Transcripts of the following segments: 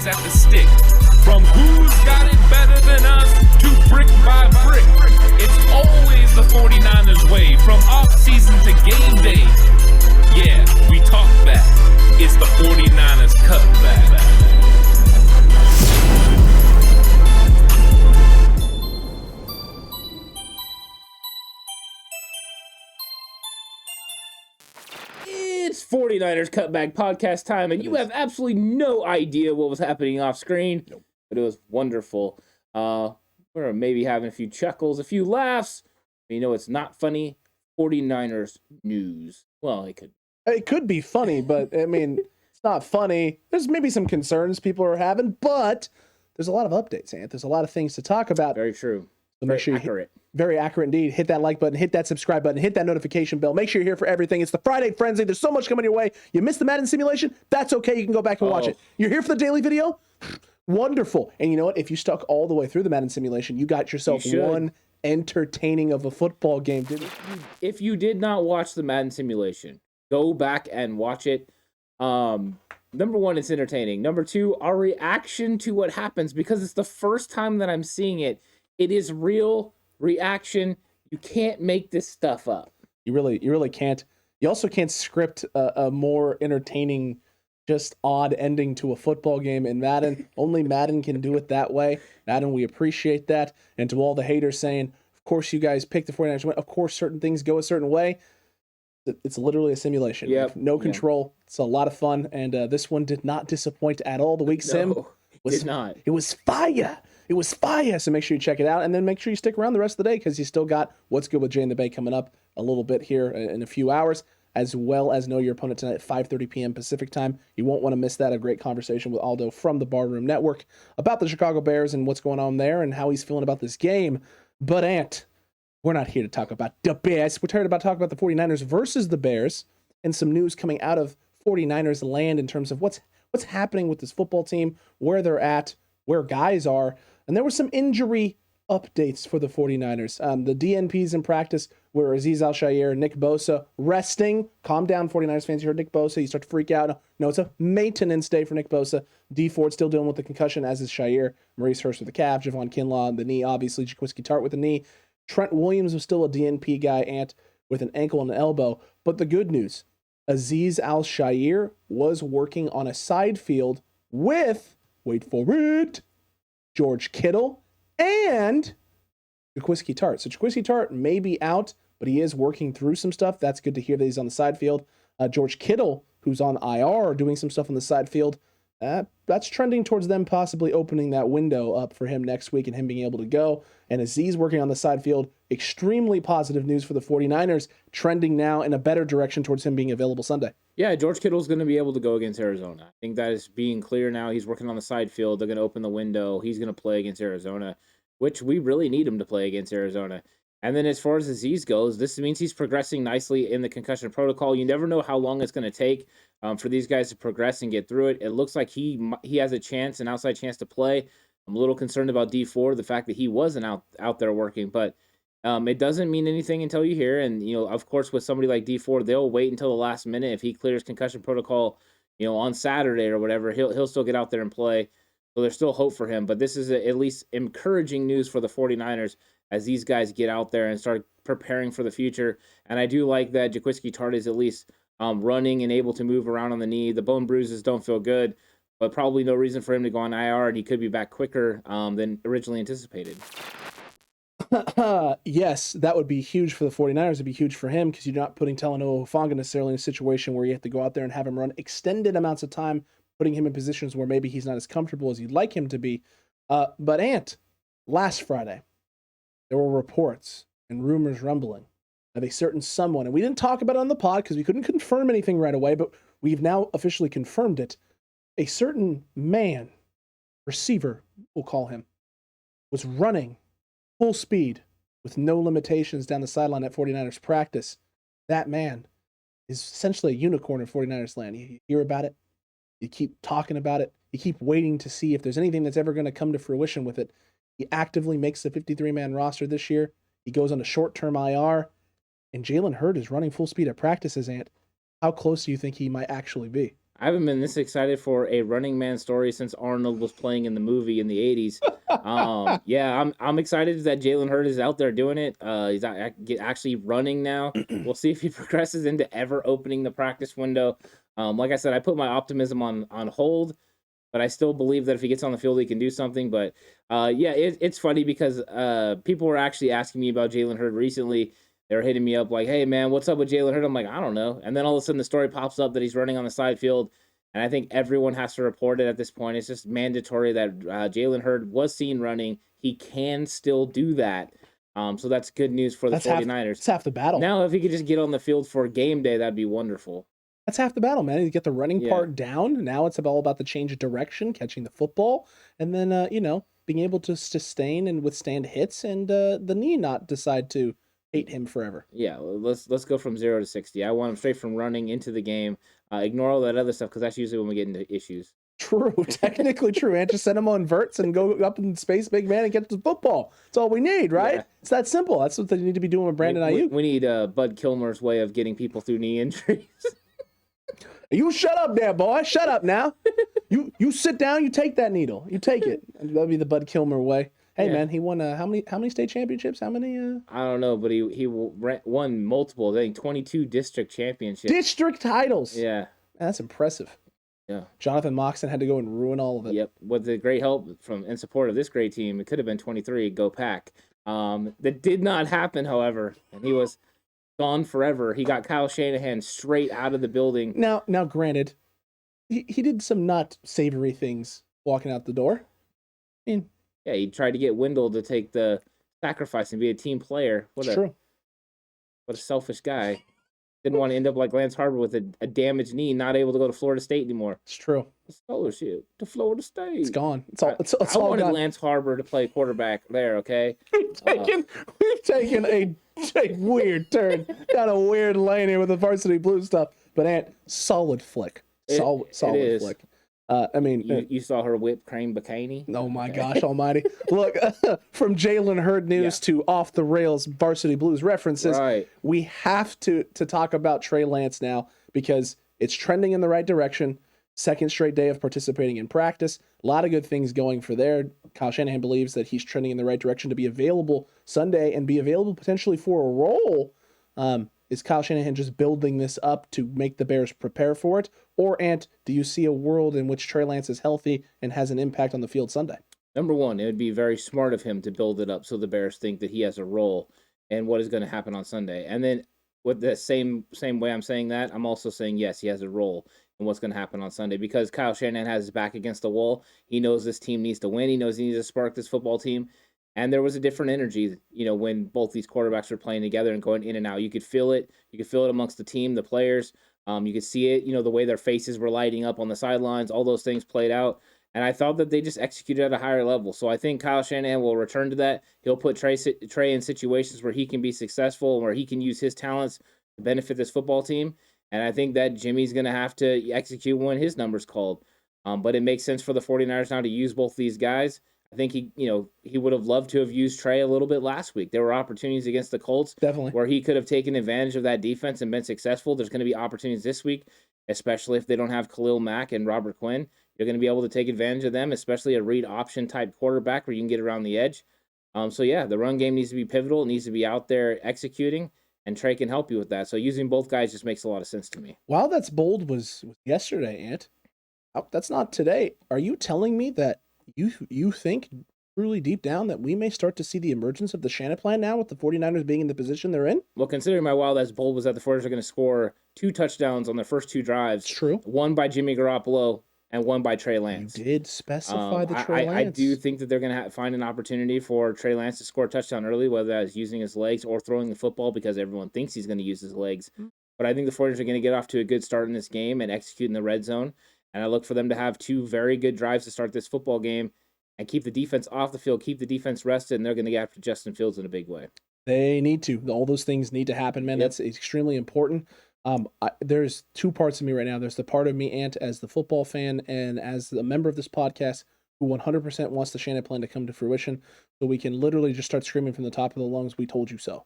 always at the stick. From who's got it better than us to brick by brick. It's always the 49ers way, from off-season to game day. Yeah, we talk back. It's the 49ers Cutback. It's 49ers Cutback Podcast time, and you have absolutely no idea what was happening off screen, but it was wonderful. We're maybe having a few chuckles, a few laughs. You know it's not funny. 49ers news. Well, It could be funny, but I mean, it's not funny. There's maybe some concerns people are having, but there's a lot of updates, Ant. There's a lot of things to talk about. Very true. So Very make sure accurate. Very accurate indeed. Hit that like button, hit that subscribe button, hit that notification bell. Make sure you're here for everything. It's the Friday Frenzy. There's so much coming your way. You missed the Madden simulation? That's okay. You can go back and watch it. You're here for the daily video? Wonderful. And you know what? If you stuck all the way through the Madden simulation, you got yourself one entertaining of a football game, didn't you? If you did not watch the Madden simulation, go back and watch it. Number one, it's entertaining. Number two, our reaction to what happens, because it's the first time that I'm seeing it. It is real reaction. You can't make this stuff up. You really can't. You also can't script a more entertaining, just odd ending to a football game in Madden. Only Madden can do it that way. Madden, we appreciate that. And to all the haters saying, of course you guys picked the 49ers win. Of course certain things go a certain way. It's literally a simulation. Yep. No control. Yep. It's a lot of fun. And this one did not disappoint at all. The week sim did not. It was fire. It was fire. So make sure you check it out. And then make sure you stick around the rest of the day, because you still got What's Good with Jay in the Bay coming up a little bit here in a few hours, as well as Know Your Opponent tonight at 5:30 p.m. Pacific time. You won't want to miss that. A great conversation with Aldo from the Barroom Network about the Chicago Bears and what's going on there and how he's feeling about this game. But Ant, we're not here to talk about the Bears. We're here to talk about the 49ers versus the Bears and some news coming out of 49ers land in terms of what's happening with this football team, where they're at, where guys are. And there were some injury updates for the 49ers. The DNPs in practice were Azeez Al-Shaiir, Nick Bosa resting. Calm down, 49ers fans. You heard Nick Bosa. You start to freak out. No, it's a maintenance day for Nick Bosa. Dee Ford still dealing with the concussion, as is Shaiir. Maurice Hurst with the calf. Javon Kinlaw on the knee. Obviously, Jaquiski Tart with the knee. Trent Williams was still a DNP guy, Ant, with an ankle and an elbow. But the good news, Azeez Al-Shaiir was working on a side field with, wait for it, George Kittle and Jaquiski Tart. So Jaquiski Tart may be out, but he is working through some stuff. That's good to hear that he's on the side field. George Kittle, who's on IR, doing some stuff on the side field. That's trending towards them possibly opening that window up for him next week and him being able to go. And Azeez working on the side field, extremely positive news for the 49ers, trending now in a better direction towards him being available Sunday. Yeah, George Kittle's going to be able to go against Arizona. I think that is being clear now. He's working on the side field. They're going to open the window. He's going to play against Arizona, which we really need him to play against Arizona. And then as far as Azeez goes, this means he's progressing nicely in the concussion protocol. You never know how long it's going to take for these guys to progress and get through it. It looks like he has a chance, an outside chance to play. I'm a little concerned about Dee Ford, the fact that he wasn't out there working, but it doesn't mean anything until you hear. And, you know, of course, with somebody like Dee Ford, they'll wait until the last minute. If he clears concussion protocol, you know, on Saturday or whatever, he'll still get out there and play. So there's still hope for him. But this is at least encouraging news for the 49ers as these guys get out there and start preparing for the future. And I do like that Jaquiski Tart is at least running and able to move around on the knee. The bone bruises don't feel good, but probably no reason for him to go on IR, and he could be back quicker than originally anticipated. Yes, that would be huge for the 49ers. It'd be huge for him because you're not putting Talanoa Hufanga necessarily in a situation where you have to go out there and have him run extended amounts of time, putting him in positions where maybe he's not as comfortable as you'd like him to be. But Ant, last Friday, there were reports and rumors rumbling of a certain someone, and we didn't talk about it on the pod because we couldn't confirm anything right away, but we've now officially confirmed it. A certain man, receiver, we'll call him, was running full speed with no limitations down the sideline at 49ers practice. That man is essentially a unicorn in 49ers land. You hear about it, you keep talking about it, you keep waiting to see if there's anything that's ever going to come to fruition with it. He actively makes the 53-man roster this year. He goes on a short-term IR, and Jalen Hurd is running full speed at practices, Ant. How close do you think he might actually be? I haven't been this excited for a running man story since Arnold was playing in the movie in the 80s. Yeah, I'm excited that Jalen Hurd is out there doing it. He's actually running now. We'll see if he progresses into ever opening the practice window. Like I said, I put my optimism on hold, but I still believe that if he gets on the field, he can do something. But yeah, it's funny because people were actually asking me about Jalen Hurd recently. They were hitting me up like, hey, man, what's up with Jalen Hurd? I'm like, I don't know. And then all of a sudden the story pops up that he's running on the side field. And I think everyone has to report it at this point. It's just mandatory that Jalen Hurd was seen running. He can still do that. So that's good news for the 49ers. That's half the battle. Now, if he could just get on the field for game day, that'd be wonderful. That's half the battle, man. You get the running part down. Now it's all about the change of direction, catching the football, and then, being able to sustain and withstand hits and the knee not decide to hate him forever. Yeah, let's go from 0 to 60. I want him straight from running into the game. Ignore all that other stuff because that's usually when we get into issues. True, technically true. And just send him on verts and go up in space, big man, and get the football. That's all we need, right? Yeah. It's that simple. That's what they need to be doing with Brandon Ayuk. We need Bud Kilmer's way of getting people through knee injuries. You shut up there, boy. Shut up now. You sit down. You take that needle. You take it. That'd be the Bud Kilmer way. Hey, man, he won how many state championships? How many? I don't know, but he won multiple. I think 22 district championships. District titles. Yeah, that's impressive. Yeah. Jonathan Moxon had to go and ruin all of it. Yep. With the great help from in support of this great team, it could have been 23. Go Pack. That did not happen, however, and he was gone forever. He got Kyle Shanahan straight out of the building. Now, granted, he did some not savory things walking out the door. I mean, yeah, he tried to get Wendell to take the sacrifice and be a team player. What a selfish guy. Didn't want to end up like Lance Harbor with a damaged knee, not able to go to Florida State anymore. It's true. The scholarship to Florida State. It's gone. It's I all wanted gone. Lance Harbor to play quarterback there, okay? We've taken a weird turn down a weird lane here with the Varsity Blues stuff. But Ant, solid flick. Solid flick. You saw her whip cream bikini. Oh my gosh almighty. Look, from Jalen Hurd news to off the rails Varsity Blues references, right. We have to talk about Trey Lance now because it's trending in the right direction. Second straight day of participating in practice. A lot of good things going for there. Kyle Shanahan believes that he's trending in the right direction to be available Sunday and be available potentially for a role. Is Kyle Shanahan just building this up to make the Bears prepare for it? Or, Ant, do you see a world in which Trey Lance is healthy and has an impact on the field Sunday? Number one, it would be very smart of him to build it up so the Bears think that he has a role and what is going to happen on Sunday. And then with the same way I'm saying that, I'm also saying, yes, he has a role in what's going to happen on Sunday because Kyle Shanahan has his back against the wall. He knows this team needs to win. He knows he needs to spark this football team. And there was a different energy, when both these quarterbacks were playing together and going in and out. You could feel it. You could feel it amongst the team, the players. You could see it, the way their faces were lighting up on the sidelines. All those things played out. And I thought that they just executed at a higher level. So I think Kyle Shanahan will return to that. He'll put Trey in situations where he can be successful, where he can use his talents to benefit this football team. And I think that Jimmy's going to have to execute when his number's called. But it makes sense for the 49ers now to use both these guys. I think he would have loved to have used Trey a little bit last week. There were opportunities against the Colts definitely where he could have taken advantage of that defense and been successful. There's going to be opportunities this week, especially if they don't have Khalil Mack and Robert Quinn. You're going to be able to take advantage of them, especially a read option type quarterback where you can get around the edge. So yeah, the run game needs to be pivotal. It needs to be out there executing, and Trey can help you with that. So using both guys just makes a lot of sense to me. Wow, that's bold was yesterday, Ant. That's not today. Are you telling me that you think truly deep down that we may start to see the emergence of the Shanahan plan now with the 49ers being in the position they're in? Well, considering my wild as bold was that the 49ers are going to score 2 touchdowns on their first 2 drives. It's true. One by Jimmy Garoppolo and one by Trey Lance. You did specify the Trey Lance. I do think that they're going to find an opportunity for Trey Lance to score a touchdown early, whether that's using his legs or throwing the football because everyone thinks he's going to use his legs. Mm-hmm. But I think the 49ers are going to get off to a good start in this game and execute in the red zone. And I look for them to have 2 very good drives to start this football game and keep the defense off the field, keep the defense rested, and they're going to get after Justin Fields in a big way. They need to. All those things need to happen, man. Yep. That's extremely important. There's 2 parts of me right now. There's the part of me, Ant, as the football fan and as a member of this podcast who 100% wants the Shanahan plan to come to fruition so we can literally just start screaming from the top of the lungs, we told you so.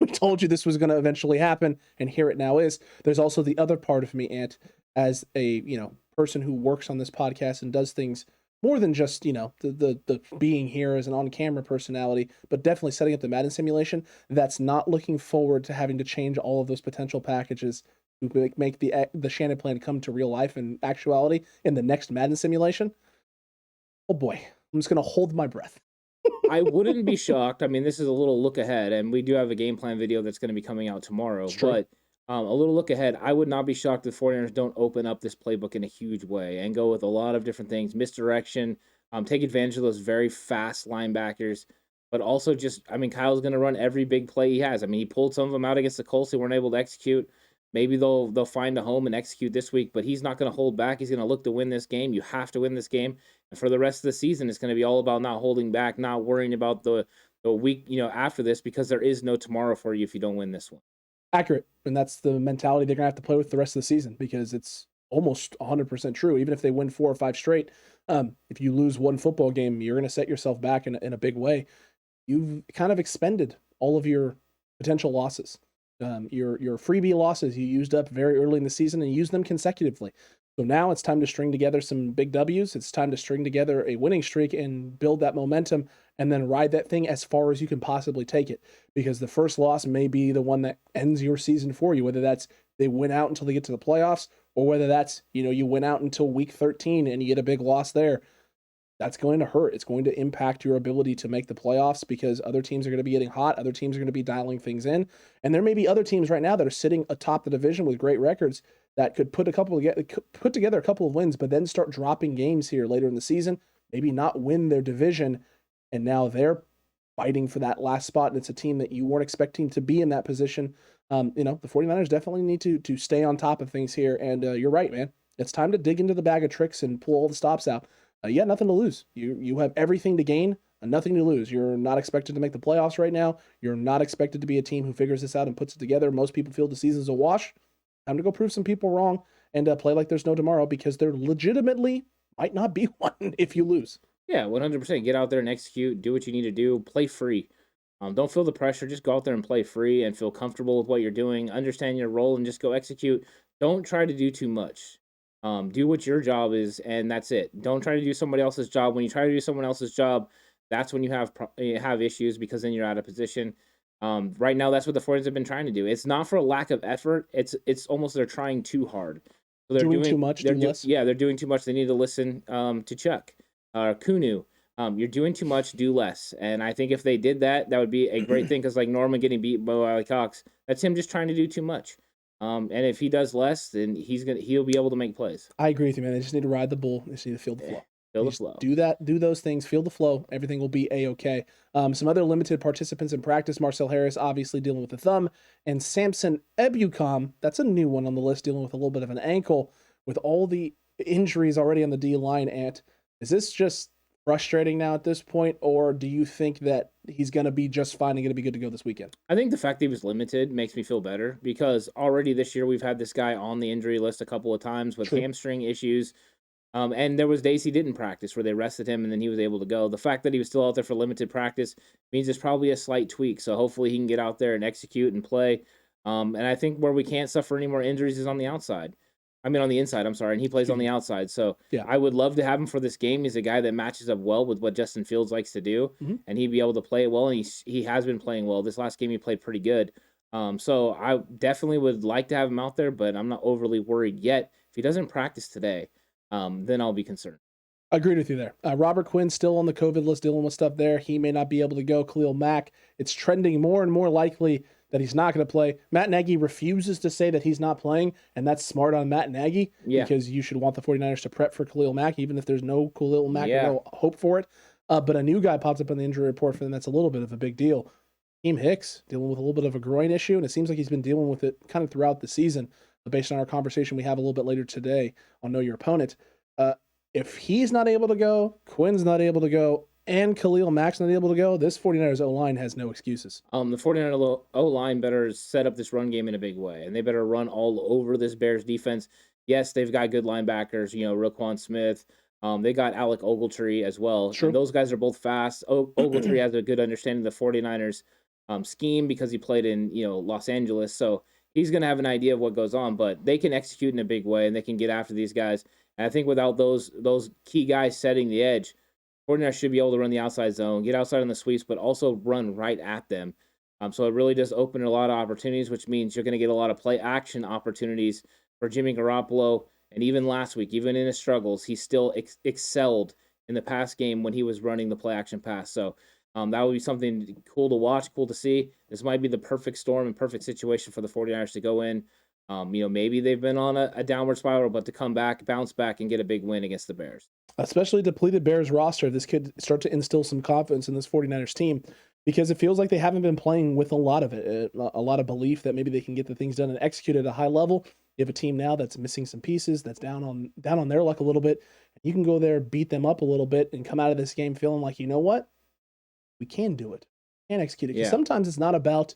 We told you this was going to eventually happen, and here it now is. There's also the other part of me, Ant, as a, person who works on this podcast and does things more than just, the being here as an on-camera personality, but definitely setting up the Madden simulation, that's not looking forward to having to change all of those potential packages to make the Shannon plan come to real life and actuality in the next Madden simulation. Oh boy, I'm just going to hold my breath. I wouldn't be shocked. I mean, this is a little look ahead, and we do have a game plan video that's going to be coming out tomorrow. But a little look ahead, I would not be shocked if 49ers don't open up this playbook in a huge way and go with a lot of different things, misdirection, take advantage of those very fast linebackers, but also Kyle's going to run every big play he has. I mean, he pulled some of them out against the Colts. They weren't able to execute. Maybe they'll find a home and execute this week, but he's not going to hold back. He's going to look to win this game. You have to win this game. And for the rest of the season, it's going to be all about not holding back, not worrying about the week, after this, because there is no tomorrow for you if you don't win this one. Accurate. And that's the mentality they're going to have to play with the rest of the season, because it's almost 100% true. Even if they win 4 or 5 straight, if you lose one football game, you're going to set yourself back in a big way. You've kind of expended all of your potential losses. Your freebie losses you used up very early in the season and used them consecutively. So now it's time to string together some big W's. It's time to string together a winning streak and build that momentum and then ride that thing as far as you can possibly take it. Because the first loss may be the one that ends your season for you, whether that's they win out until they get to the playoffs, or whether that's, you win out until week 13 and you get a big loss there. That's going to hurt. It's going to impact your ability to make the playoffs, because other teams are going to be getting hot. Other teams are going to be dialing things in. And there may be other teams right now that are sitting atop the division with great records that could put together a couple of wins, but then start dropping games here later in the season, maybe not win their division. And now they're fighting for that last spot. And it's a team that you weren't expecting to be in that position. The 49ers definitely need to stay on top of things here. And you're right, man. It's time to dig into the bag of tricks and pull all the stops out. You got nothing to lose. You have everything to gain and nothing to lose. You're not expected to make the playoffs right now. You're not expected to be a team who figures this out and puts it together. Most people feel the season's a wash. Time to go prove some people wrong and play like there's no tomorrow, because there legitimately might not be one if you lose. Yeah, 100%. Get out there and execute. Do what you need to do. Play free. Don't feel the pressure. Just go out there and play free and feel comfortable with what you're doing. Understand your role and just go execute. Don't try to do too much. Do what your job is, and that's it. Don't try to do somebody else's job. When you try to do someone else's job, that's when you have issues, because then you're out of position. Right now, that's what the 49ers have been trying to do. It's not for a lack of effort. It's almost they're trying too hard. So they're doing too much, do less. Yeah, they're doing too much. They need to listen to Chuck Kunu. You're doing too much, do less. And I think if they did that, that would be a great thing, because like Norman getting beat by Wiley Cox, that's him just trying to do too much. And if he does less, then he'll be able to make plays. I agree with you, man. They just need to ride the bull. They just need to feel the flow. Feel the flow. Do those things, feel the flow. Everything will be A-okay. Some other limited participants in practice: Marcel Harris, obviously dealing with a thumb, and Samson Ebukam, that's a new one on the list, dealing with a little bit of an ankle. With all the injuries already on the D-line, is this just frustrating now at this point, or do you think that he's going to be just fine and going to be good to go this weekend? I think the fact that he was limited makes me feel better, because already this year we've had this guy on the injury list a couple of times with hamstring issues. And there was days he didn't practice where they rested him and then he was able to go. The fact that he was still out there for limited practice means it's probably a slight tweak. So hopefully he can get out there and execute and play. And I think where we can't suffer any more injuries is on the outside. On the inside, I'm sorry, and he plays on the outside. So yeah. I would love to have him for this game. He's a guy that matches up well with what Justin Fields likes to do, and he'd be able to play it well, and he has been playing well. This last game he played pretty good. So I definitely would like to have him out there, but I'm not overly worried yet. If he doesn't practice today, then I'll be concerned. Agreed with you there. Robert Quinn still on the COVID list, dealing with stuff there. He may not be able to go. Khalil Mack, it's trending more and more likely that he's not going to play. Matt Nagy refuses to say that he's not playing, and that's smart on Matt Nagy, because you should want the 49ers to prep for Khalil Mack, even if there's no Khalil Mack or no hope for it. But a new guy pops up on the injury report for them that's a little bit of a big deal. Team Hicks, dealing with a little bit of a groin issue, and it seems like he's been dealing with it kind of throughout the season, based on our conversation we have a little bit later today on Know Your Opponent. If he's not able to go, Quinn's not able to go, and Khalil Mack's not able to go, this 49ers O-line has no excuses. The 49ers O-line better set up this run game in a big way, and they better run all over this Bears defense. Yes, they've got good linebackers, Roquan Smith. They got Alec Ogletree as well. True. And those guys are both fast. Ogletree has a good understanding of the 49ers scheme because he played in Los Angeles, so he's going to have an idea of what goes on, but they can execute in a big way and they can get after these guys. And I think without those key guys setting the edge, 49ers should be able to run the outside zone, get outside on the sweeps, but also run right at them. So it really does open a lot of opportunities, which means you're going to get a lot of play action opportunities for Jimmy Garoppolo. And even last week, even in his struggles, he still excelled in the pass game when he was running the play action pass. So that would be something cool to watch, cool to see. This might be the perfect storm and perfect situation for the 49ers to go in. Maybe they've been on a downward spiral, but to come back, bounce back, and get a big win against the Bears. Especially depleted Bears roster, this could start to instill some confidence in this 49ers team, because it feels like they haven't been playing with a lot of it, a lot of belief that maybe they can get the things done and execute at a high level. You have a team now that's missing some pieces, that's down on their luck a little bit. You can go there, beat them up a little bit, and come out of this game feeling like, you know what? We can do it. We can execute it. Because sometimes it's not about,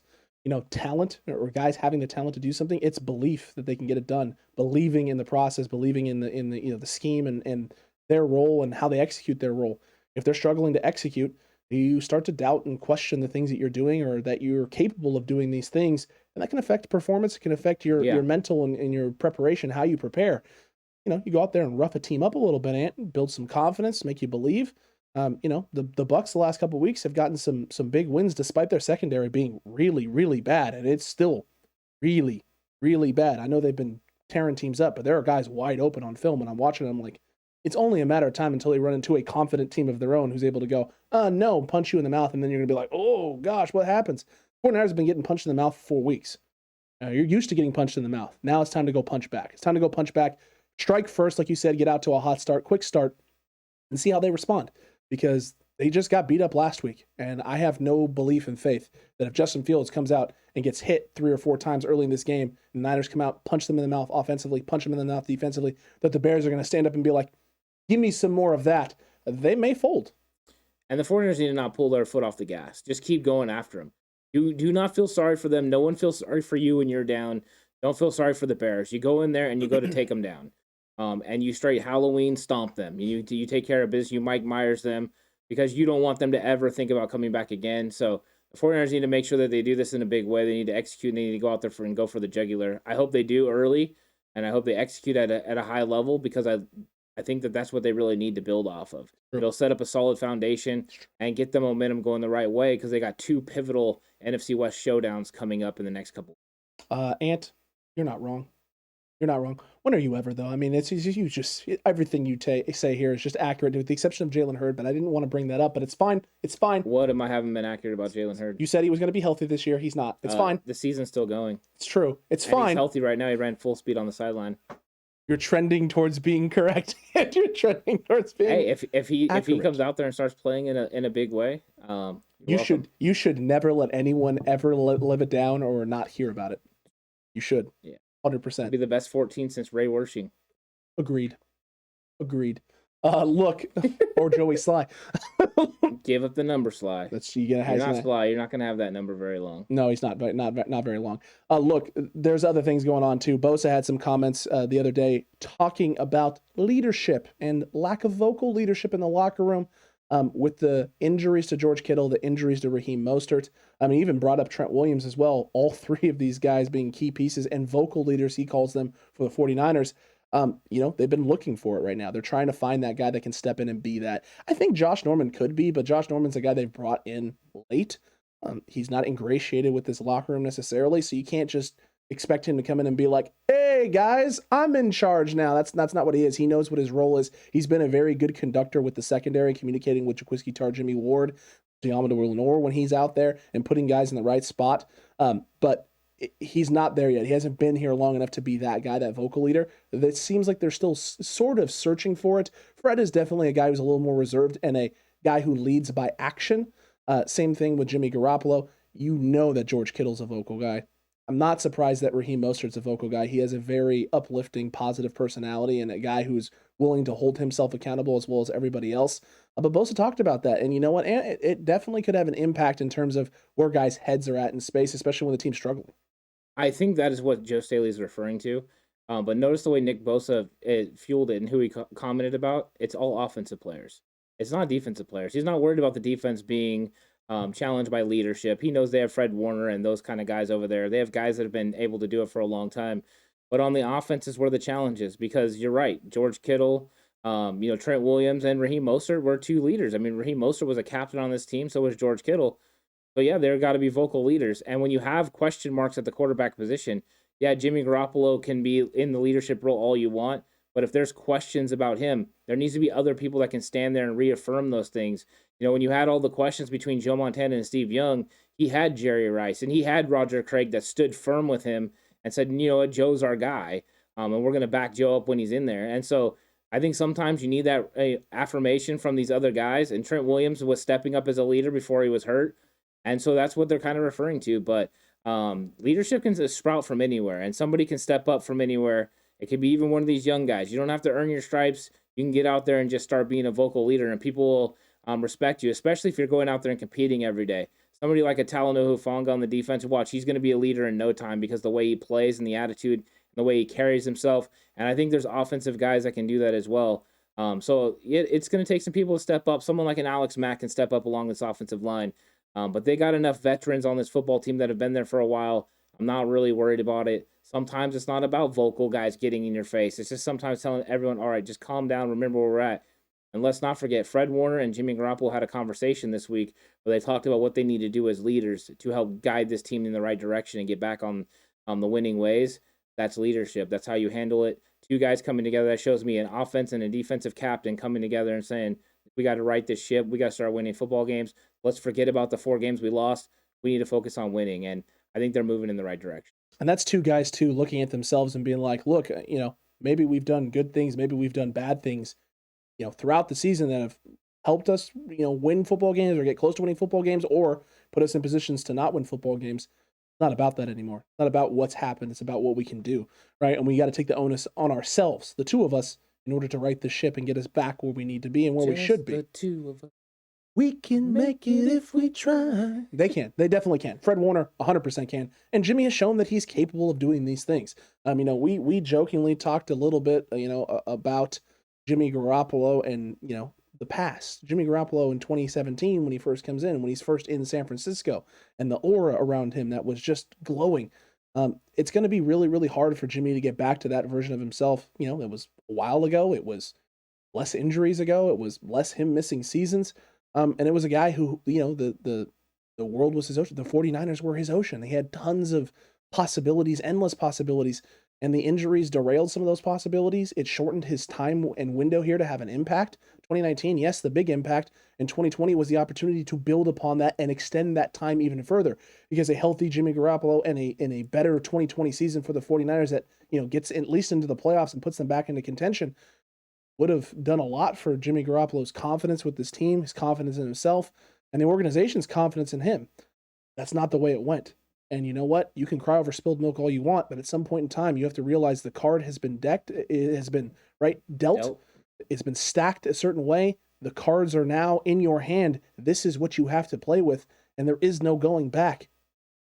talent or guys having the talent to do something. It's belief that they can get it done, believing in the process, believing in the scheme and their role and how they execute their role. If they're struggling to execute, you start to doubt and question the things that you're doing or that you're capable of doing these things, and that can affect performance. It can affect your mental and your preparation, how you prepare. You go out there and rough a team up a little bit, Ant, build some confidence, make you believe. The Bucks the last couple of weeks have gotten some big wins despite their secondary being really, really bad, and it's still really, really bad. I know they've been tearing teams up, but there are guys wide open on film, and I'm watching them like it's only a matter of time until they run into a confident team of their own who's able to go, no, punch you in the mouth, and then you're gonna be like, oh gosh, what happens? 49ers have been getting punched in the mouth for 4 weeks. You're used to getting punched in the mouth. Now it's time to go punch back. It's time to go punch back. Strike first, like you said, get out to a hot start, quick start, and see how they respond. Because they just got beat up last week, and I have no belief and faith that if Justin Fields comes out and gets hit 3 or 4 times early in this game, and the Niners come out, punch them in the mouth offensively, punch them in the mouth defensively, that the Bears are going to stand up and be like, give me some more of that. They may fold. And the 49ers need to not pull their foot off the gas. Just keep going after them. You do not feel sorry for them. No one feels sorry for you when you're down. Don't feel sorry for the Bears. You go in there and you go to take them down. And you straight Halloween stomp them. You take care of business. You Mike Myers them because you don't want them to ever think about coming back again. So the 49ers need to make sure that they do this in a big way. They need to execute. And they need to go out there and go for the jugular. I hope they do early, and I hope they execute at a high level because I think that's what they really need to build off of. It'll set up a solid foundation and get the momentum going the right way because they got 2 pivotal NFC West showdowns coming up in the next couple. Ant, you're not wrong. You're not wrong. When are you ever, though? I mean, it's you just everything you say here is just accurate, with the exception of Jalen Hurd. But I didn't want to bring that up. But it's fine. It's fine. What am I haven't been accurate about Jalen Hurd? You said he was going to be healthy this year. He's not. It's fine. The season's still going. It's true. It's fine. He's healthy right now. He ran full speed on the sideline. You're trending towards being correct. You're trending towards being. Hey, if he comes out there and starts playing in a big way, you should never let anyone ever live it down or not hear about it. You should. Yeah. 100%. Be the best 14 since Ray Wershing. Agreed. Look, or Joey Sly. Give up the number, Sly. You're not Sly. You're not gonna have that number very long. No, he's not very long. Look, there's other things going on too. Bosa had some comments the other day talking about leadership and lack of vocal leadership in the locker room. With the injuries to George Kittle, the injuries to Raheem Mostert. I mean, he even brought up Trent Williams as well. All 3 of these guys being key pieces and vocal leaders, he calls them, for the 49ers. They've been looking for it right now. They're trying to find that guy that can step in and be that. I think Josh Norman could be, but Josh Norman's a guy they've brought in late. He's not ingratiated with this locker room necessarily, so you can't just expect him to come in and be like, hey, guys, I'm in charge now. That's not what he is. He knows what his role is. He's been a very good conductor with the secondary, communicating with Jaquiski Tarr, Jimmy Ward, Diamador Lenore when he's out there and putting guys in the right spot. But he's not there yet. He hasn't been here long enough to be that guy, that vocal leader. It seems like they're still sort of searching for it. Fred is definitely a guy who's a little more reserved and a guy who leads by action. Same thing with Jimmy Garoppolo. You know that George Kittle's a vocal guy. I'm not surprised that Raheem Mostert's a vocal guy. He has a very uplifting, positive personality and a guy who's willing to hold himself accountable as well as everybody else. But Bosa talked about that. And you know what? It definitely could have an impact in terms of where guys' heads are at in space, especially when the team's struggling. I think that is what Joe Staley is referring to. But notice the way Nick Bosa fueled it and who he commented about. It's all offensive players. It's not defensive players. He's not worried about the defense being challenged by leadership. He knows they have Fred Warner and those kind of guys over there. They have guys that have been able to do it for a long time. But on the offense is where the challenge is, because you're right. George Kittle, Trent Williams and Raheem Mostert were two leaders. I mean, Raheem Mostert was a captain on this team, so was George Kittle. So yeah, they've got to be vocal leaders. And when you have question marks at the quarterback position, yeah, Jimmy Garoppolo can be in the leadership role all you want, but if there's questions about him, there needs to be other people that can stand there and reaffirm those things. When you had all the questions between Joe Montana and Steve Young, he had Jerry Rice and he had Roger Craig that stood firm with him and said, you know what, Joe's our guy, and we're going to back Joe up when he's in there. And so I think sometimes you need that affirmation from these other guys, and Trent Williams was stepping up as a leader before he was hurt. And so that's what they're kind of referring to. But leadership can sprout from anywhere, and somebody can step up from anywhere. It could be even one of these young guys. You don't have to earn your stripes. You can get out there and just start being a vocal leader, and people will respect you, especially if you're going out there and competing every day. Somebody like a Talanoa Hufanga on the defensive watch, he's going to be a leader in no time because the way he plays and the attitude and the way he carries himself. And I think there's offensive guys that can do that as well. So it's going to take some people to step up. Someone like an Alex Mack can step up along this offensive line. But they got enough veterans on this football team that have been there for a while. I'm not really worried about it. Sometimes it's not about vocal guys getting in your face. It's just sometimes telling everyone, all right, just calm down, remember where we're at. And let's not forget, Fred Warner and Jimmy Garoppolo had a conversation this week where they talked about what they need to do as leaders to help guide this team in the right direction and get back on the winning ways. That's leadership. That's how you handle it. Two guys coming together. That shows me an offense and a defensive captain coming together and saying, we got to right this ship. We got to start winning football games. Let's forget about the 4 games we lost. We need to focus on winning. And I think they're moving in the right direction. And that's two guys, too, looking at themselves and being like, look, maybe we've done good things. Maybe we've done bad things, throughout the season that have helped us, win football games or get close to winning football games or put us in positions to not win football games. It's not about that anymore. It's not about what's happened. It's about what we can do, right? And we got to take the onus on ourselves, the two of us, in order to right the ship and get us back where we need to be and where we should be. The two of us. We can make it if we try. They can. They definitely can. Fred Warner 100% can. And Jimmy has shown that he's capable of doing these things. We jokingly talked a little bit, about Jimmy Garoppolo and, the past. Jimmy Garoppolo in 2017 when he first comes in, when he's first in San Francisco, and the aura around him that was just glowing. It's going to be really, really hard for Jimmy to get back to that version of himself. It was a while ago. It was less injuries ago. It was less him missing seasons. And it was a guy who, the world was his ocean. The 49ers were his ocean. They had tons of possibilities, endless possibilities, and the injuries derailed some of those possibilities. It shortened his time and window here to have an impact. 2019, yes, the big impact. And 2020 was the opportunity to build upon that and extend that time even further, because a healthy Jimmy Garoppolo and a better 2020 season for the 49ers that, gets at least into the playoffs and puts them back into contention would have done a lot for Jimmy Garoppolo's confidence with this team, his confidence in himself, and the organization's confidence in him. That's not the way it went. And you know what? You can cry over spilled milk all you want, but at some point in time, you have to realize the card has been decked. It has been, dealt. It's been stacked a certain way. The cards are now in your hand. This is what you have to play with, and there is no going back.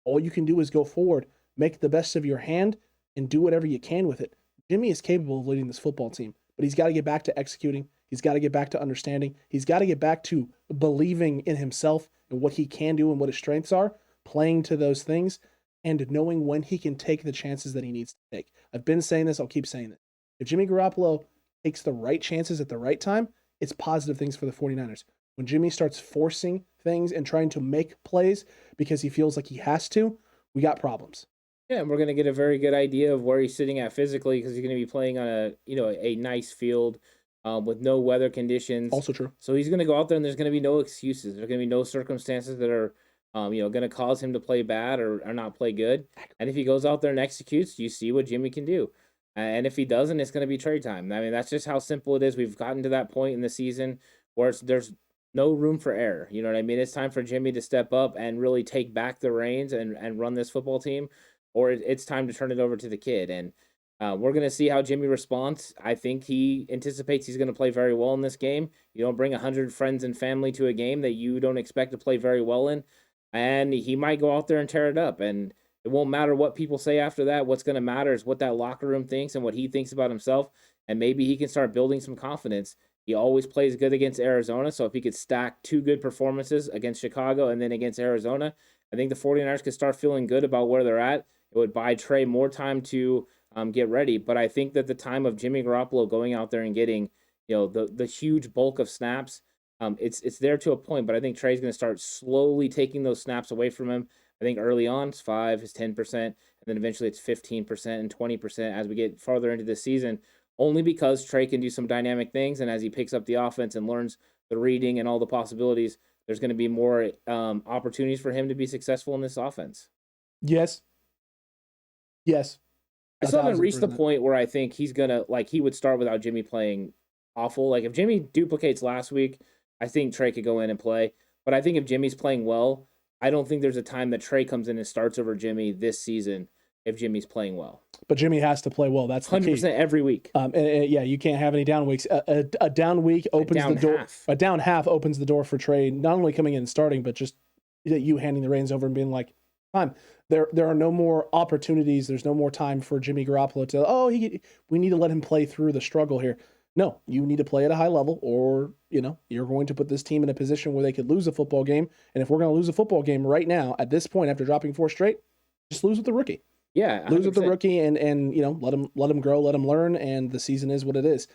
All you can do is go forward, make the best of your hand, and do whatever you can with it. Jimmy is capable of leading this football team, but he's got to get back to executing. He's got to get back to understanding. He's got to get back to believing in himself and what he can do and what his strengths are, playing to those things, and knowing when he can take the chances that he needs to take. I've been saying this. I'll keep saying it. If Jimmy Garoppolo takes the right chances at the right time, it's positive things for the 49ers. When Jimmy starts forcing things and trying to make plays because he feels like he has to, we got problems. Yeah, and we're going to get a very good idea of where he's sitting at physically, because he's going to be playing on a nice field with no weather conditions. Also true. So he's going to go out there and there's going to be no excuses. There's going to be no circumstances that are going to cause him to play bad or not play good. And if he goes out there and executes, you see what Jimmy can do. And if he doesn't, it's going to be trade time. I mean, that's just how simple it is. We've gotten to that point in the season where there's no room for error. You know what I mean? It's time for Jimmy to step up and really take back the reins and run this football team, or it's time to turn it over to the kid. And we're going to see how Jimmy responds. I think he anticipates he's going to play very well in this game. You don't bring 100 friends and family to a game that you don't expect to play very well in. And he might go out there and tear it up. And it won't matter what people say after that. What's going to matter is what that locker room thinks and what he thinks about himself. And maybe he can start building some confidence. He always plays good against Arizona. So if he could stack 2 good performances against Chicago and then against Arizona, I think the 49ers could start feeling good about where they're at. It would buy Trey more time to get ready. But I think that the time of Jimmy Garoppolo going out there and getting, the huge bulk of snaps, it's there to a point. But I think Trey's going to start slowly taking those snaps away from him. I think early on it's 5, it's 10%, and then eventually it's 15% and 20% as we get farther into the season. Only because Trey can do some dynamic things, and as he picks up the offense and learns the reading and all the possibilities, there's going to be more opportunities for him to be successful in this offense. Yes. I still haven't reached the point where I think he's going to, he would start without Jimmy playing awful. If Jimmy duplicates last week, I think Trey could go in and play. But I think if Jimmy's playing well, I don't think there's a time that Trey comes in and starts over Jimmy this season if Jimmy's playing well. But Jimmy has to play well. That's the 100% key. Every week. Yeah, you can't have any down weeks. A down week opens the door. A down half opens the door for Trey, not only coming in and starting, but just you handing the reins over and being like, fine. There are no more opportunities. There's no more time for Jimmy Garoppolo to, we need to let him play through the struggle here. No, you need to play at a high level, or, you're going to put this team in a position where they could lose a football game. And if we're going to lose a football game right now, at this point, after dropping 4 straight, just lose with the rookie. Yeah, 100%. Lose with the rookie and let him grow, let him learn, and the season is what it is.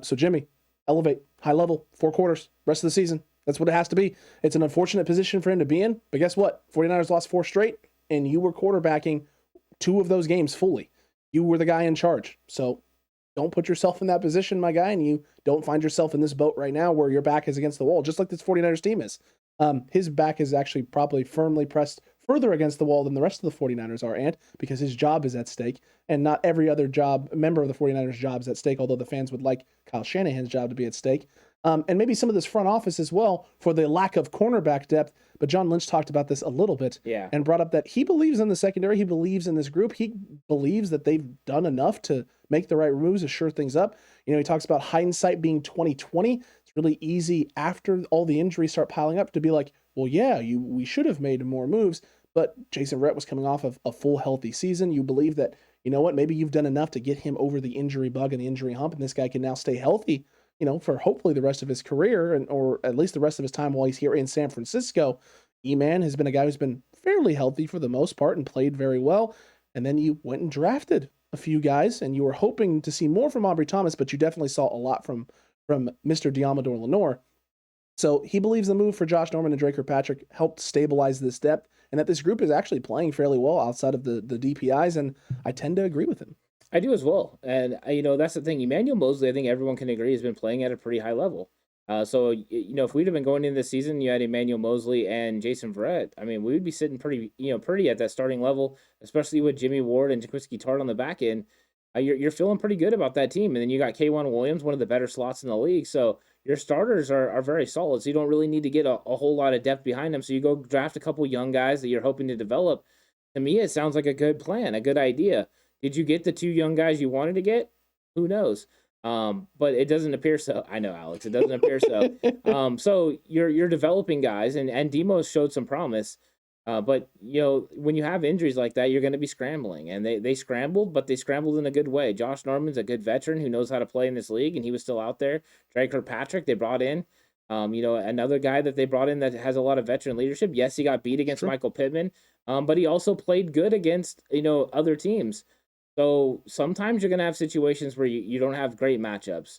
So Jimmy, elevate, high level, 4 quarters, rest of the season. That's what it has to be. It's an unfortunate position for him to be in, but guess what? 49ers lost 4 straight, and you were quarterbacking 2 of those games fully. You were the guy in charge. So don't put yourself in that position, my guy, and you don't find yourself in this boat right now where your back is against the wall, just like this 49ers team is. His back is actually probably firmly pressed further against the wall than the rest of the 49ers are, Ant, because his job is at stake, and not every other member of the 49ers job is at stake, although the fans would like Kyle Shanahan's job to be at stake. And maybe some of this front office as well for the lack of cornerback depth. But John Lynch talked about this a little bit and brought up that he believes in the secondary. He believes in this group. He believes that they've done enough to make the right moves to shore things up. He talks about hindsight being 20/20. It's really easy after all the injuries start piling up to be like, well, yeah, we should have made more moves. But Jason Verrett was coming off of a full healthy season. You believe that, maybe you've done enough to get him over the injury bug and the injury hump, and this guy can now stay healthy, for hopefully the rest of his career, or at least the rest of his time while he's here in San Francisco. E-Man has been a guy who's been fairly healthy for the most part and played very well. And then you went and drafted a few guys, and you were hoping to see more from Aubrey Thomas, but you definitely saw a lot from Mr. Diamador Lenore. So he believes the move for Josh Norman and Drake Kirkpatrick helped stabilize this depth, and that this group is actually playing fairly well outside of the DPIs, and I tend to agree with him. I do as well. And, that's the thing. Emmanuel Mosley, I think everyone can agree, has been playing at a pretty high level. So, if we'd have been going into this season, you had Emmanuel Mosley and Jason Verrett, we would be sitting pretty at that starting level, especially with Jimmy Ward and Jaquiski Tartt on the back end. You're feeling pretty good about that team. And then you got K'Wan Williams, one of the better slots in the league. So your starters are very solid. So you don't really need to get a whole lot of depth behind them. So you go draft a couple young guys that you're hoping to develop. To me, it sounds like a good plan, a good idea. Did you get the 2 young guys you wanted to get? Who knows? But it doesn't appear so. I know, Alex, it doesn't appear so. So you're developing guys, and Demo showed some promise. But when you have injuries like that, you're going to be scrambling, and they scrambled, but they scrambled in a good way. Josh Norman's a good veteran who knows how to play in this league, and he was still out there. Drake Kirkpatrick, they brought in, another guy that they brought in that has a lot of veteran leadership. Yes, he got beat against Michael Pittman, but he also played good against other teams. So sometimes you're going to have situations where you don't have great matchups,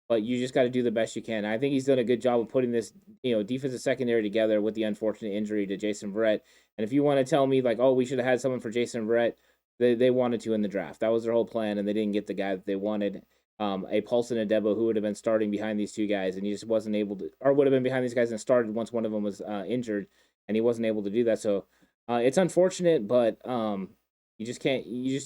but you just got to do the best you can. I think he's done a good job of putting this, defensive secondary together with the unfortunate injury to Jason Verrett. And if you want to tell me we should have had someone for Jason Verrett, they wanted to in the draft. That was their whole plan, and they didn't get the guy that they wanted. A Paulson and Debo who would have been starting behind these 2 guys, and he just wasn't able to, or would have been behind these guys and started once one of them was injured, and he wasn't able to do that. So it's unfortunate, but you just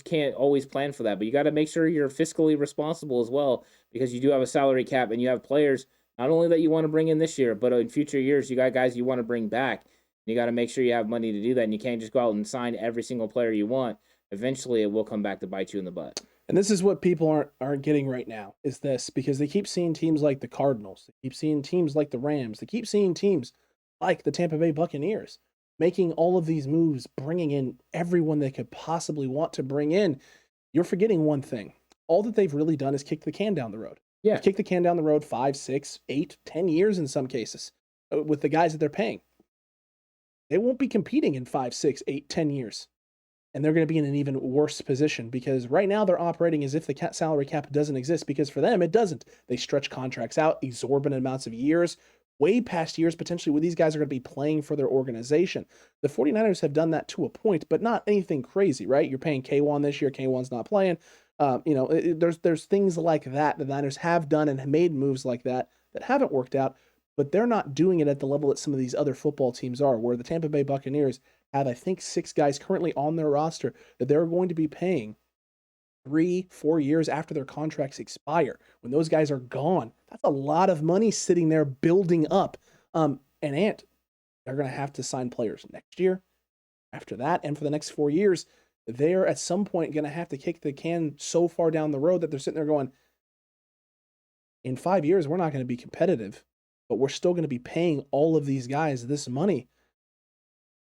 can't always plan for that. But you got to make sure you're fiscally responsible as well, because you do have a salary cap and you have players not only that you want to bring in this year, but in future years you got guys you want to bring back. You got to make sure you have money to do that, and you can't just go out and sign every single player you want. Eventually, it will come back to bite you in the butt. And this is what people aren't getting right now, is this, because they keep seeing teams like the Cardinals, they keep seeing teams like the Rams, they keep seeing teams like the Tampa Bay Buccaneers making all of these moves, bringing in everyone they could possibly want to bring in. You're forgetting one thing. All that they've really done is kick the can down the road. Yeah. Kick the can down the road 5, 6, 8, 10 years in some cases with the guys that they're paying. They won't be competing in 5, 6, 8, 10 years. And they're going to be in an even worse position because right now they're operating as if the salary cap doesn't exist, because for them, it doesn't. They stretch contracts out exorbitant amounts of years, way past years potentially where these guys are going to be playing for their organization. The 49ers have done that to a point, but not anything crazy, right? You're paying K1 this year, K1's not playing. There's things like that the Niners have done and made moves like that haven't worked out, but they're not doing it at the level that some of these other football teams are, where the Tampa Bay Buccaneers have, I think, 6 guys currently on their roster that they're going to be paying 3-4 years after their contracts expire. When those guys are gone, that's a lot of money sitting there building up. They're going to have to sign players next year, after that, and for the next 4 years. They're at some point going to have to kick the can so far down the road that they're sitting there going, in 5 years, we're not going to be competitive, but we're still going to be paying all of these guys this money.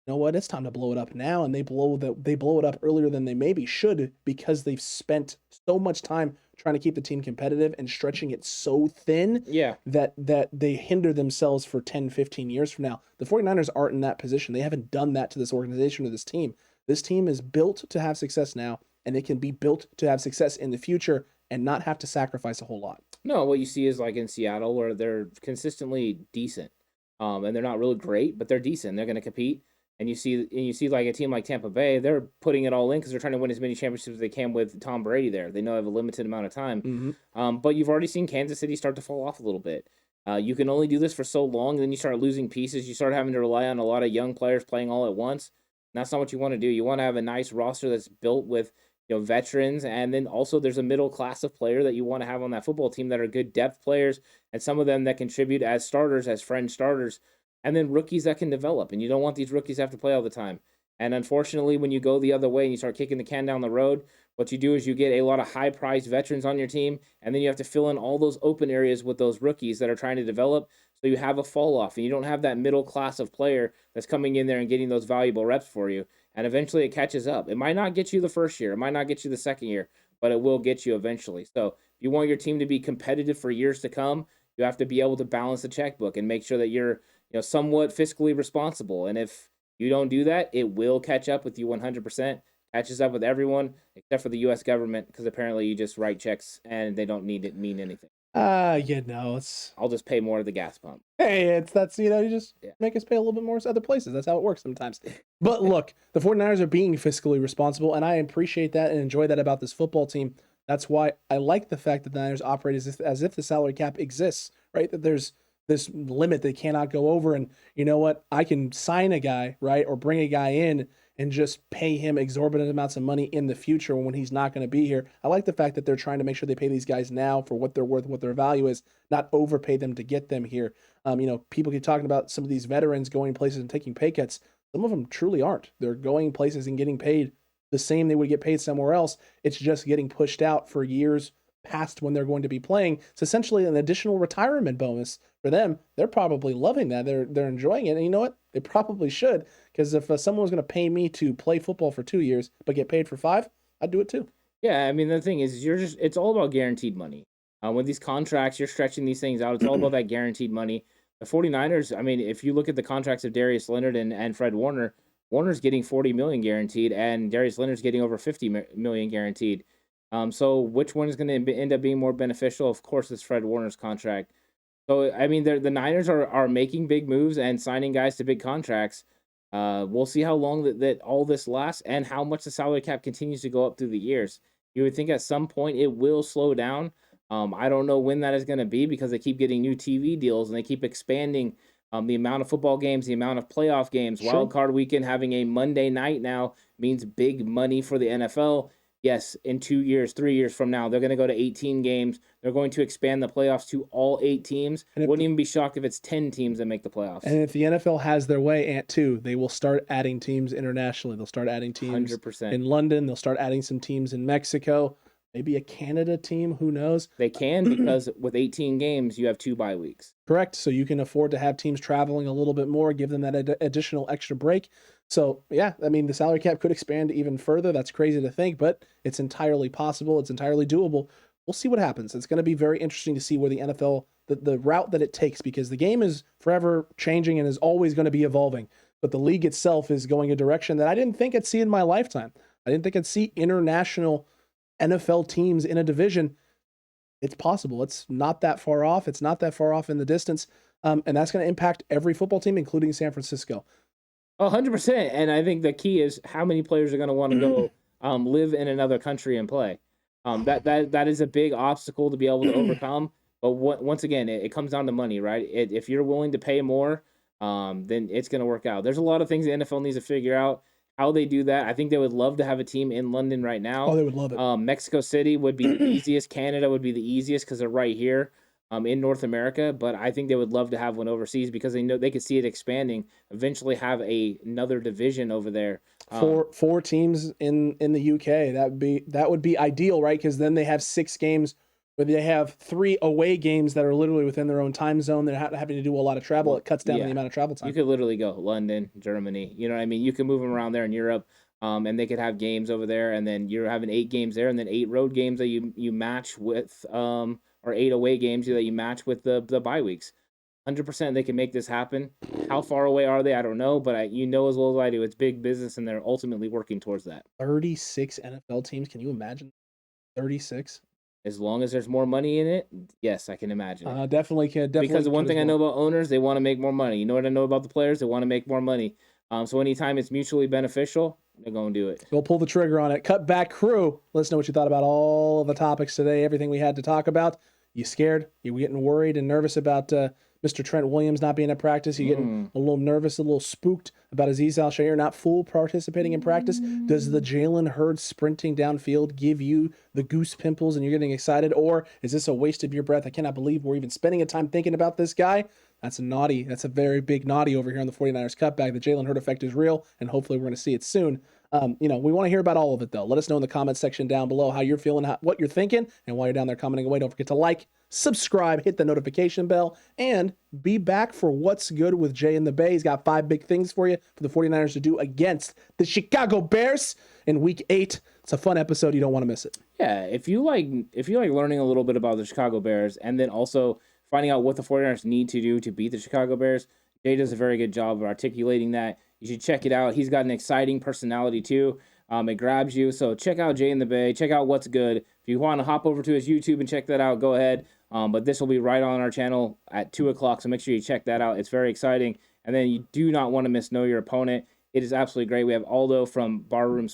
You know what? It's time to blow it up now, and they blow it up earlier than they maybe should, because they've spent so much time trying to keep the team competitive and stretching it so thin that they hinder themselves for 10, 15 years from now. The 49ers aren't in that position. They haven't done that to this organization or this team. This team is built to have success now, and it can be built to have success in the future and not have to sacrifice a whole lot. No, what you see is like in Seattle, where they're consistently decent, and they're not really great, but they're decent. They're going to compete. And you see like a team like Tampa Bay, they're putting it all in because they're trying to win as many championships as they can with Tom Brady there. They know they have a limited amount of time. Mm-hmm. But you've already seen Kansas City start to fall off a little bit. You can only do this for so long, and then you start losing pieces. You start having to rely on a lot of young players playing all at once. And that's not what you want to do. You want to have a nice roster that's built with veterans, and then also there's a middle class of player that you want to have on that football team that are good depth players, and some of them that contribute as starters, as fringe starters. And then rookies that can develop, and you don't want these rookies to have to play all the time. And unfortunately, when you go the other way and you start kicking the can down the road, what you do is you get a lot of high-priced veterans on your team, and then you have to fill in all those open areas with those rookies that are trying to develop, so you have a fall-off, and you don't have that middle class of player that's coming in there and getting those valuable reps for you. And eventually it catches up. It might not get you the first year. It might not get you the second year, but it will get you eventually. So if you want your team to be competitive for years to come, you have to be able to balance the checkbook and make sure that you're somewhat fiscally responsible. And if you don't do that, it will catch up with you 100%. Catches up with everyone except for the U.S. government, because apparently you just write checks and they don't need it mean anything. It's... I'll just pay more at the gas pump. Hey, you just make us pay a little bit more at other places. That's how it works sometimes. But look, the 49ers are being fiscally responsible, and I appreciate that and enjoy that about this football team. That's why I like the fact that the Niners operate as if the salary cap exists, right? That there's this limit they cannot go over, and you know what? I can sign a guy, right, or bring a guy in and just pay him exorbitant amounts of money in the future when he's not going to be here. I like the fact that they're trying to make sure they pay these guys now for what they're worth, what their value is, not overpay them to get them here. People keep talking about some of these veterans going places and taking pay cuts. Some of them truly aren't. They're going places and getting paid the same they would get paid somewhere else. It's just getting pushed out for years past when they're going to be playing. It's essentially an additional retirement bonus for them. They're probably loving that. They're enjoying it. And you know what? They probably should, because if someone was going to pay me to play football for 2 years but get paid for 5, I'd do it too. Yeah, I mean, the thing is, it's all about guaranteed money. With these contracts, you're stretching these things out. It's all about that guaranteed money. The 49ers, I mean, if you look at the contracts of Darius Leonard and Fred Warner, Warner's getting $40 million guaranteed, and Darius Leonard's getting over $50 million guaranteed. So which one is going to end up being more beneficial? Of course, it's Fred Warner's contract. So, I mean, the Niners are making big moves and signing guys to big contracts. We'll see how long that all this lasts and how much the salary cap continues to go up through the years. You would think at some point it will slow down. I don't know when that is going to be, because they keep getting new TV deals and they keep expanding the amount of football games, the amount of playoff games. Sure. Wild card weekend having a Monday night now means big money for the NFL. Yes, in 2 years, 3 years from now, they're going to go to 18 games. They're going to expand the playoffs to all 8 teams. Wouldn't even be shocked if it's 10 teams that make the playoffs. And if the NFL has their way, they will start adding teams internationally. They'll start adding teams 100%. in London. They'll start adding some teams in Mexico. Maybe a Canada team. Who knows? They can, because with 18 games, you have 2 bye weeks. Correct. So you can afford to have teams traveling a little bit more, give them that additional extra break. So, yeah, I mean, the salary cap could expand even further. That's crazy to think, but it's entirely possible. It's entirely doable we'll see what happens. It's going to be very interesting to see where the NFL, the route that it takes, because the game is forever changing and is always going to be evolving. But the league itself is going a direction that I didn't think I'd see in my lifetime. I didn't think I'd see international NFL teams in a division. It's possible. It's not that far off. It's not that far off in the distance. And that's going to impact every football team, including San Francisco. 100%. And I think the key is how many players are going to want to go live in another country and play. That is a big obstacle to be able to overcome. But once again, it comes down to money, right? If you're willing to pay more, then it's going to work out. There's a lot of things the NFL needs to figure out how they do that. I think they would love to have a team in London right now. Oh, they would love it. Mexico City would be the easiest. Canada would be the easiest because they're right here in North America. But I think they would love to have one overseas because they know they could see it expanding. Eventually have another division over there. Four teams in the UK. That would be ideal, right? Because then they have 6 games. But they have 3 away games that are literally within their own time zone. They're having to do a lot of travel. It cuts down the amount of travel time. You could literally go London, Germany. You know what I mean? You can move them around there in Europe, and they could have games over there. And then you're having 8 games there, and then 8 road games that you match with, or 8 away games that you match with the bye weeks. 100% they can make this happen. How far away are they? I don't know, but you know as well as I do, it's big business, and they're ultimately working towards that. 36 NFL teams. Can you imagine? 36. As long as there's more money in it, yes, I can imagine it. Definitely can. Because the one thing I know about owners, they want to make more money. You know what I know about the players? They want to make more money. So anytime it's mutually beneficial, they're going to do it. We'll pull the trigger on it. Cutback crew. Let us know what you thought about all of the topics today, everything we had to talk about. You scared? You getting worried and nervous about Mr. Trent Williams not being at practice? You getting a little nervous, a little spooked about Azeez Al-Shaiir not full participating in practice? Does the Jalen Hurd sprinting downfield give you the goose pimples and you're getting excited? Or is this a waste of your breath? I cannot believe we're even spending a time thinking about this guy. That's a naughty. That's a very big naughty over here on the 49ers Cutback. The Jalen Hurd effect is real, and hopefully we're going to see it soon. We want to hear about all of it, though. Let us know in the comments section down below how you're feeling, what you're thinking, and while you're down there commenting away, don't forget to like, subscribe, hit the notification bell, and be back for What's Good with Jay and the Bay. He's got 5 big things for you for the 49ers to do against the Chicago Bears in Week 8. It's a fun episode. You don't want to miss it. Yeah, if you like learning a little bit about the Chicago Bears and then also finding out what the 49ers need to do to beat the Chicago Bears, Jay does a very good job of articulating that. You should check it out. He's got an exciting personality, too. It grabs you. So check out Jay in the Bay. Check out What's Good. If you want to hop over to his YouTube and check that out, go ahead. But this will be right on our channel at 2 o'clock, so make sure you check that out. It's very exciting. And then you do not want to miss Know Your Opponent. It is absolutely great. We have Aldo from Barroom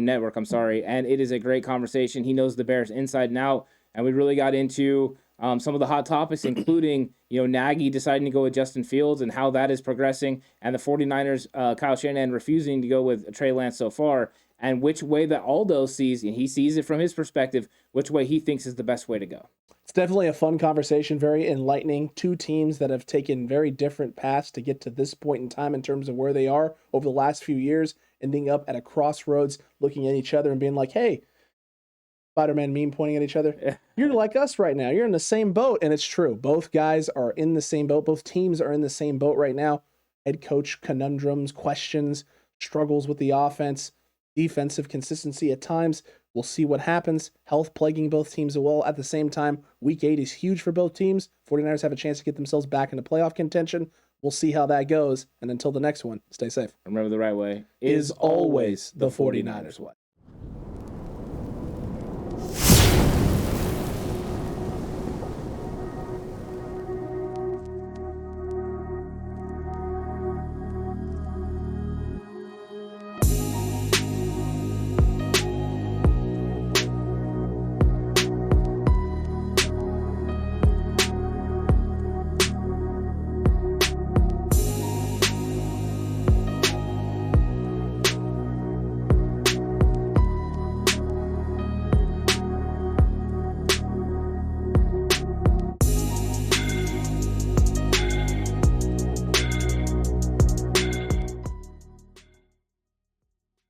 Network, and it is a great conversation. He knows the Bears inside and out, and we really got into some of the hot topics, including Nagy deciding to go with Justin Fields and how that is progressing, and the 49ers, Kyle Shanahan refusing to go with Trey Lance so far, and which way that Aldo sees, and he sees it from his perspective, which way he thinks is the best way to go. It's definitely a fun conversation, very enlightening. 2 teams that have taken very different paths to get to this point in time in terms of where they are over the last few years, ending up at a crossroads, looking at each other and being like, hey, Spider-Man meme pointing at each other. You're like us right now. You're in the same boat. And it's true. Both guys are in the same boat. Both teams are in the same boat right now. Head coach conundrums, questions, struggles with the offense, defensive consistency at times. We'll see what happens. Health plaguing both teams as well. At the same time, Week 8 is huge for both teams. 49ers have a chance to get themselves back into playoff contention. We'll see how that goes. And until the next one, stay safe. Remember, the right way is always the 49ers way.